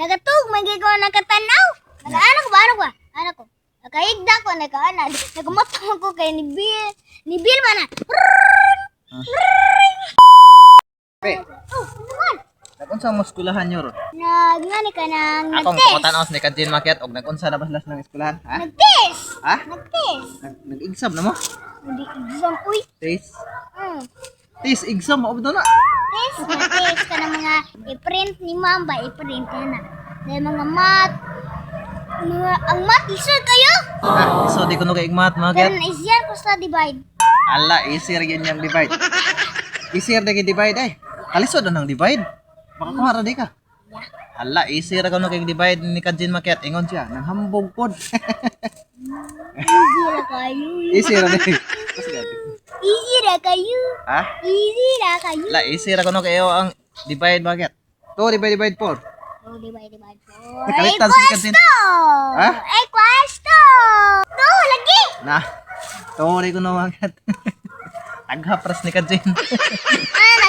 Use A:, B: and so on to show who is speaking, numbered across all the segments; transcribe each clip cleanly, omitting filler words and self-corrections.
A: Nagatug, magi ko nakatanaw. Nagaano ko ba? Ano ko? Nakaigda ko, nagaana. Nagamotong ko kay ni Bill man na.
B: Okay.
A: Oh, naman.
B: Nag-unsa mo eskulahan nyo ron?
A: Nagngani ka ng
B: Akong
A: nag-test.
B: kapatanaw ni Kajin Market og nag-unsa na baslas ng eskulahan, ha?
A: Nag-test.
B: Ha?
A: Nag-test.
B: Nag-exam na mo?
A: Hindi exam, uy.
B: Test.
A: Mm.
B: Test exam mo na.
A: Test, na-test ka ng mga i-print ni ma'am ba? I-print ka na. Dahil mga math. Ang math, lisod kayo.
B: So di ko no kay igmat
A: Pero
B: Market.
A: naisyan ko sa divide.
B: Ala, easier yun yung divide. Easier na divide ay. Kalisod na ng divide. Makakuha ra di ka. Ala, easier ka no kay divide ni Kajin Market. Ingon siya, nang hambog pod.
A: Easy na kayo.
B: Easier na di.
A: Easy na kayo.
B: Ha?
A: Easy na kayo.
B: La, easier ka no kayo ang divide Market. 2 divide 4.
A: Oh, divide.
B: Nakaligtas si Kajin. Ha?
A: Ay, kwasto. No, lagi.
B: Na. Tori ko no Market. Naghapras ni Kajin.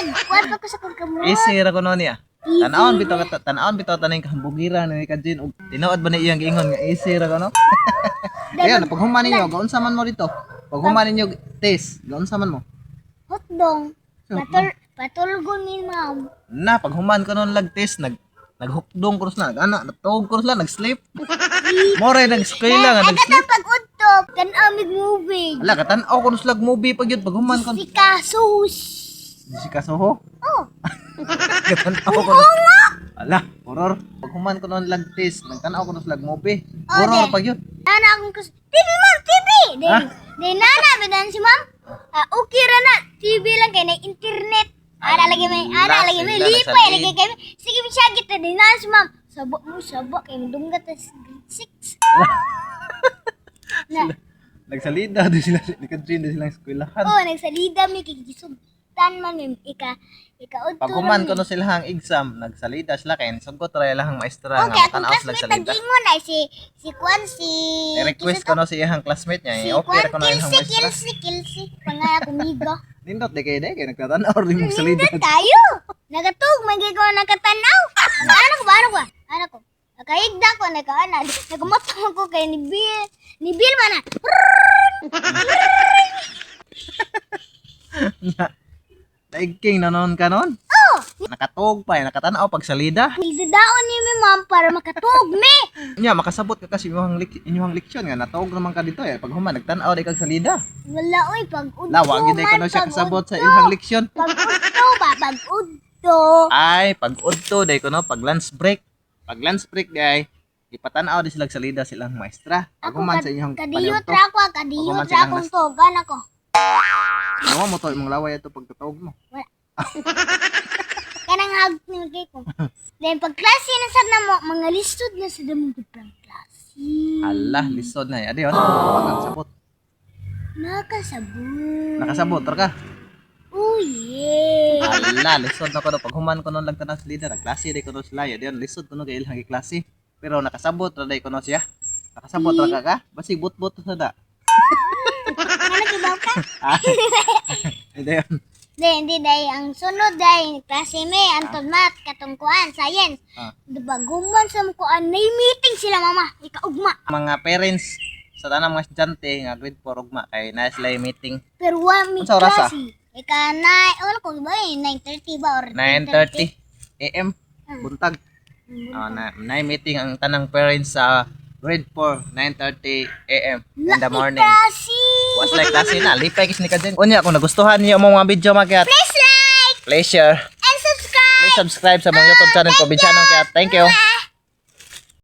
A: Nagkuhat pa ko sa kagkamuha.
B: Easier ko no niya. Tanawon bitaw taning kahambugira ni Kajin og tinuod ba ni iyang giingon nga easier ko no? Ayun, pag human ninyo, gaunsa man mo dito. Pag human ninyo test, gaunsa man mo.
A: Hotdong. Patulgon ni ma'am.
B: Na, pag human ko nun lag test, naghukdong ko na, natawag ko na, nag-sleep. More nag-eskwela nga,
A: Ay,
B: nag-sleep.
A: katang pag-udtog. Kanamig movie.
B: Ala, katanaw ko nung slag movie pag yun, pag human ko.
A: Si Kasus.
B: Si Kasuho?
A: Oh.
B: Katanaw ko nung. Ala, horror. Pag human ko nun lag test, nagtanaw ko nung slag movie. Horror pag yun.
A: Nana akong kus... TV, ma'am! TV!
B: Ha?
A: Then, nana, bidan si ma'am. Okay ra na. TV lang kay na internet. Ara lagi may
B: Sila
A: lipay.
B: nagsabi.
A: Lagi kay sige, masyagit na din na si ma'am. Sabok. Kay madunggat na sa grade 6. Na,
B: Nagsalida din sila, ni Kajin din silang eskwelahan.
A: oh, nagsalida mi kay gisugtan man mi. Ikaudto.
B: Pag human ko no silahang exam, nagsalida sila kay sugot ra ilahang maestra
A: Okay,
B: nga
A: akong
B: tanaw sila
A: classmate
B: salida.
A: nagingon ay si Kwan, si...
B: I-request ko no si iyang classmate niya,
A: Si
B: i-offer
A: Kwan,
B: ko na ilahang maestra.
A: Kilsi. Pangaya kumigo.
B: Nindot di kay nagtatanaw rin mong salida.
A: Hindi tayo. Nagatug, magi ko nakatanaw. Ano ko? Nakaigda ko, nagaana. Nagamotong ko kay ni Bill man na.
B: Naigking na noon ka noon?
A: Oh!
B: Nakatog pa, nakatanaw pag salida.
A: Nagdadaon ni mi ma'am para makatug me.
B: Nya makasabot ka kasi inyong leksyon nga natog naman ka dito eh. Pag human nagtanaw di kag salida.
A: Wala oy, pag-udto
B: Lawa gid ka no siya kasabot sa ilang leksyon.
A: Pag-udto ba? Pag-udto.
B: Ay, pag udto day ko no, pag lunch break. Pag lunch break day ipatanaw di sila salida silang maestra. Pag human sa inyong
A: kadiyot
B: panyugto.
A: ra ko, kadiyot ra akong tugan ako.
B: Nawa mo to imong laway ato pag tatawag mo.
A: Kanang hag ni ko. Then pag klase na sad na mo, mga lisod na sa damo gud pang klase.
B: Allah, lisod na. Adi, ano? Sabot.
A: Nakasabot.
B: Nakasabot, ka.
A: Oh yeah.
B: Allah, lisod na ko. Pag human ko nun lang tanang salida, klase di ko nun sila. Adi, lisod ko nun kay ilang klase. Pero nakasabot, raday ko nun siya. Nakasabot ra ka? Basig bot-bot sa da.
A: Ano kibaw ka?
B: Adi, yun.
A: Hindi dahil ang sunod dahil klase may antod math katungkuan science. Diba guman sa mukuan may meeting sila mama ikaugma.
B: Mga parents sa tanang mga estudyante nga grade 4 ugma kay na sila yung meeting.
A: Pero wa mi
B: Unsa oras,
A: klase. Ika na ano ko ba 9:30 ba or
B: 9:30 AM buntag. Na meeting ang tanang parents sa grade 4 9:30 AM in the morning.
A: Klase.
B: Was like klase na lipay kis ni Kajin. Unya kung nagustuhan niyo ang mga video Market,
A: Please like
B: please share,
A: and subscribe.
B: please subscribe sa mga YouTube channel ko Binsanong Kaya. Thank you.